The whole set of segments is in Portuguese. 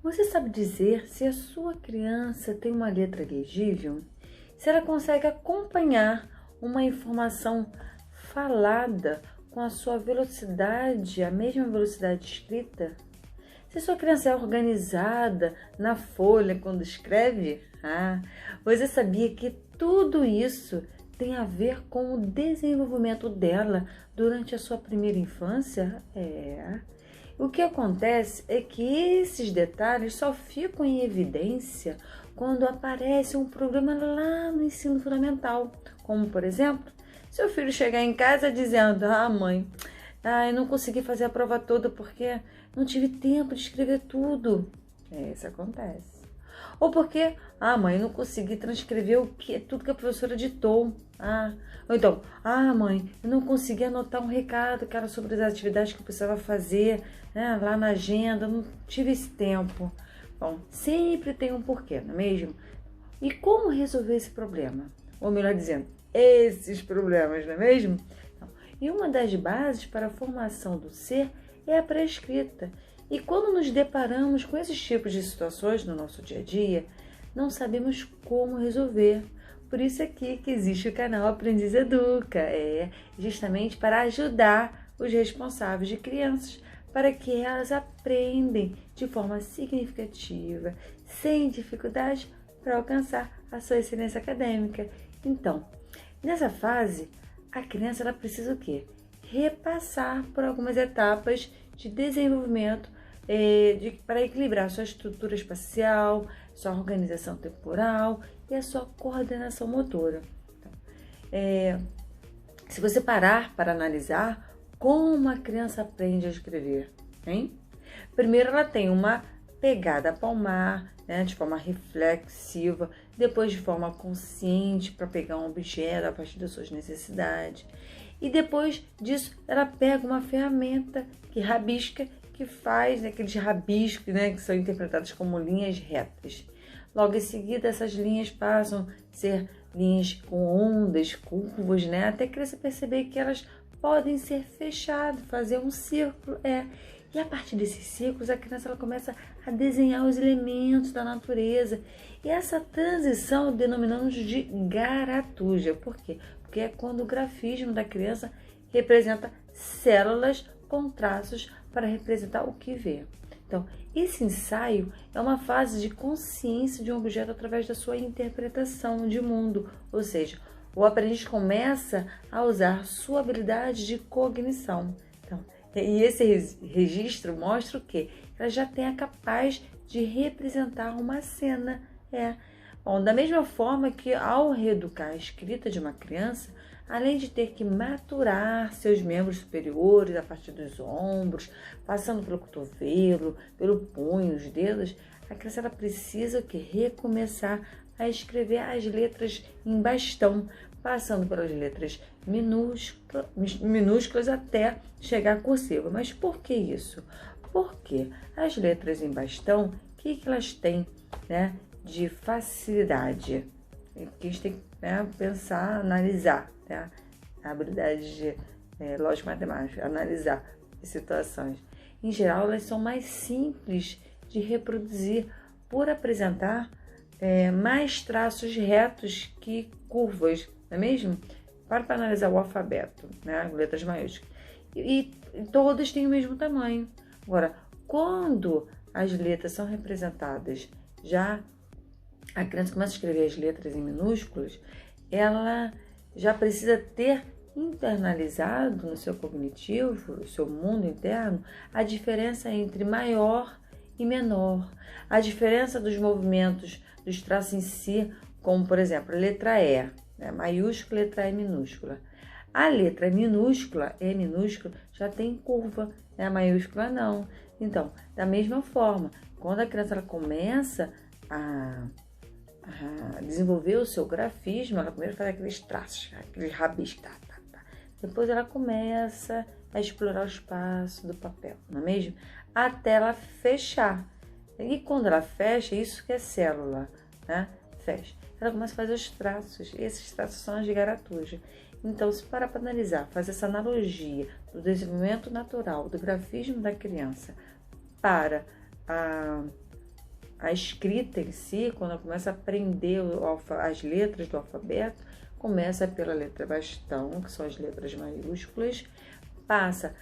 Você sabe dizer se a sua criança tem uma letra legível? Se ela consegue acompanhar uma informação falada com a sua velocidade, a mesma velocidade escrita? Se sua criança é organizada na folha quando escreve? Você sabia que tudo isso tem a ver com o desenvolvimento dela durante a sua primeira infância? O que acontece é que esses detalhes só ficam em evidência quando aparece um problema lá no ensino fundamental, como, por exemplo, seu filho chegar em casa dizendo: mãe, eu não consegui fazer a prova toda porque não tive tempo de escrever tudo. Isso acontece. Ou porque, mãe, eu não consegui transcrever tudo que a professora ditou. Ou então, mãe, eu não consegui anotar um recado que era sobre as atividades que eu precisava fazer, né, lá na agenda, não tive esse tempo. Bom, sempre tem um porquê, não é mesmo? E como resolver esse problema? Ou melhor dizendo, esses problemas, não é mesmo? E uma das bases para a formação do ser é a pré-escrita. E quando nos deparamos com esses tipos de situações no nosso dia a dia, não sabemos como resolver. Por isso aqui que existe o canal Aprendiz Educa, justamente para ajudar os responsáveis de crianças, para que elas aprendam de forma significativa, sem dificuldade, para alcançar a sua excelência acadêmica. Então, nessa fase, a criança ela precisa o quê? Repassar por algumas etapas de desenvolvimento para equilibrar sua estrutura espacial, sua organização temporal e a sua coordenação motora. Então, se você parar para analisar como a criança aprende a escrever, hein? Primeiro ela tem uma pegada palmar, né, de forma reflexiva, depois de forma consciente para pegar um objeto a partir das suas necessidades. E depois disso ela pega uma ferramenta que rabisca, que faz aqueles rabiscos, né, que são interpretados como linhas retas. Logo em seguida essas linhas passam a ser linhas com ondas, curvas, né, até a criança perceber que elas podem ser fechadas, fazer um círculo, E a partir desses círculos, a criança ela começa a desenhar os elementos da natureza. E essa transição denominamos de garatuja. Por quê? Porque é quando o grafismo da criança representa células com traços para representar o que vê. Então, esse ensaio é uma fase de consciência de um objeto através da sua interpretação de mundo. Ou seja, o aprendiz começa a usar sua habilidade de cognição. E esse registro mostra o quê? Ela já tem a capaz de representar uma cena. Bom, da mesma forma que ao reeducar a escrita de uma criança, além de ter que maturar seus membros superiores a partir dos ombros, passando pelo cotovelo, pelo punho, os dedos, a criança ela precisa recomeçar a escrever as letras em bastão, passando pelas letras minúsculas até chegar à cursiva. Mas por que isso? Porque as letras em bastão, o que elas têm, né, de facilidade? Que a gente tem que pensar, analisar, né? A habilidade de lógico-matemática, analisar as situações. Em geral, elas são mais simples de reproduzir por apresentar mais traços retos que curvas, não é mesmo? Para analisar o alfabeto, né? Letras maiúsculas. E todas têm o mesmo tamanho. Agora, quando as letras são representadas, já a criança começa a escrever as letras em minúsculas, ela já precisa ter internalizado no seu cognitivo, no seu mundo interno, a diferença entre maior e menor, a diferença dos movimentos dos traços em si, como por exemplo a letra E, né, maiúscula, letra E minúscula. A letra minúscula, E minúscula, já tem curva, né, a maiúscula não. Então, da mesma forma, quando a criança ela começa a desenvolver o seu grafismo, ela primeiro faz aqueles traços, aqueles rabiscos, Depois ela começa a explorar o espaço do papel, não é mesmo? Até ela fechar. E quando ela fecha, isso que é célula, né? Fecha. Ela começa a fazer os traços, e esses traços são as garatujas. Então, se parar para analisar, fazer essa analogia do desenvolvimento natural, do grafismo da criança para a escrita em si, quando ela começa a aprender as letras do alfabeto, começa pela letra bastão, que são as letras maiúsculas, passa,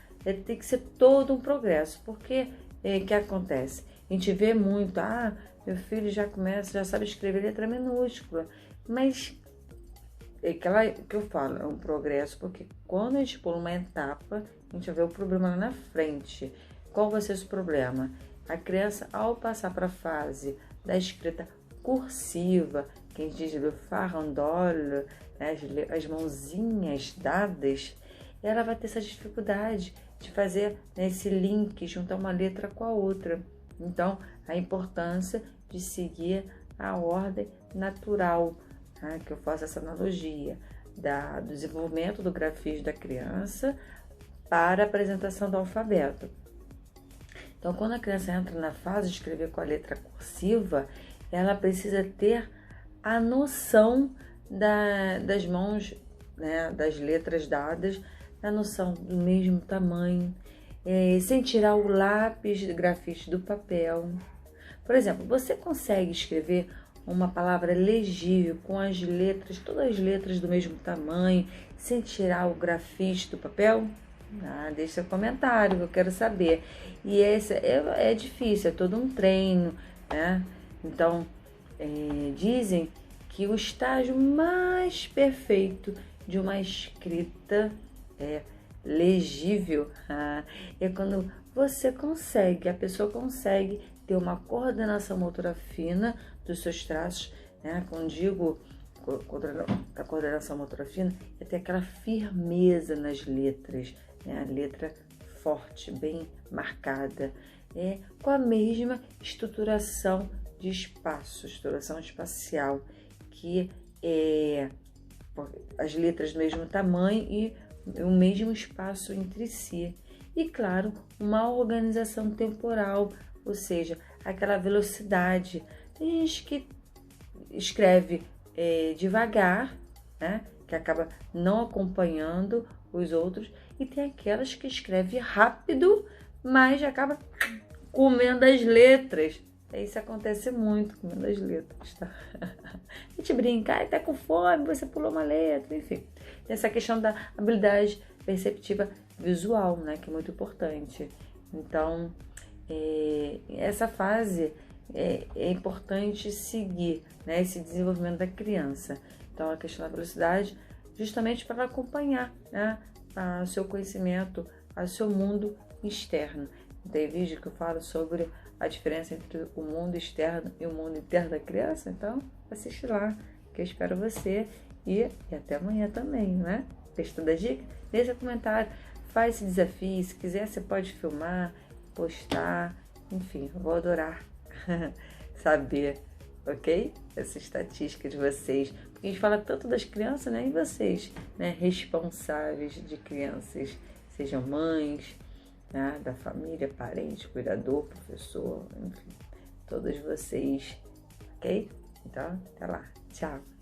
tem que ser todo um progresso, porque que acontece? A gente vê muito, meu filho já sabe escrever letra minúscula, mas é que eu falo, é um progresso, porque quando a gente pula uma etapa, a gente vai ver o problema lá na frente. Qual vai ser esse problema? A criança, ao passar para a fase da escrita cursiva, que a gente diz do farandole, né, as mãozinhas dadas, ela vai ter essa dificuldade de fazer, né, esse link, juntar uma letra com a outra. Então, a importância de seguir a ordem natural, né, que eu faço essa analogia do desenvolvimento do grafismo da criança para a apresentação do alfabeto. Então, quando a criança entra na fase de escrever com a letra cursiva, ela precisa ter a noção das mãos, né, das letras dadas, a noção do mesmo tamanho, sem tirar o lápis de grafite do papel. Por exemplo, você consegue escrever uma palavra legível com as letras, todas as letras do mesmo tamanho, sem tirar o grafite do papel? Deixa seu comentário, que eu quero saber. E esse é difícil, é todo um treino, né? Então, dizem que o estágio mais perfeito de uma escrita legível é quando a pessoa consegue ter uma coordenação motora fina dos seus traços, né? Quando digo a coordenação motora fina, é ter aquela firmeza nas letras, né? A letra forte, bem marcada, com a mesma estruturação de espaço, estruturação espacial, que é as letras do mesmo tamanho e o mesmo espaço entre si. E, claro, uma organização temporal, ou seja, aquela velocidade. Tem gente que escreve devagar, né, que acaba não acompanhando os outros, e tem aquelas que escreve rápido, mas acaba comendo as letras. Isso acontece muito, comendo as letras, tá? A gente brinca, tá com fome, você pulou uma letra, enfim. Tem essa questão da habilidade perceptiva visual, né, que é muito importante. Então, essa fase é importante seguir, né, esse desenvolvimento da criança. Então, a questão da velocidade, justamente para acompanhar, né, o seu conhecimento, o seu mundo externo. Tem vídeo que eu falo sobre a diferença entre o mundo externo e o mundo interno da criança, então assiste lá, que eu espero você, e até amanhã também, né? Gostou da dica? Deixa comentário, faz esse desafio, se quiser você pode filmar, postar, enfim, eu vou adorar saber, ok? Essa estatística de vocês, porque a gente fala tanto das crianças, né? E vocês, né? Responsáveis de crianças, sejam mães, né, da família, parente, cuidador, professor, enfim, todos vocês, ok? Então, até lá, tchau!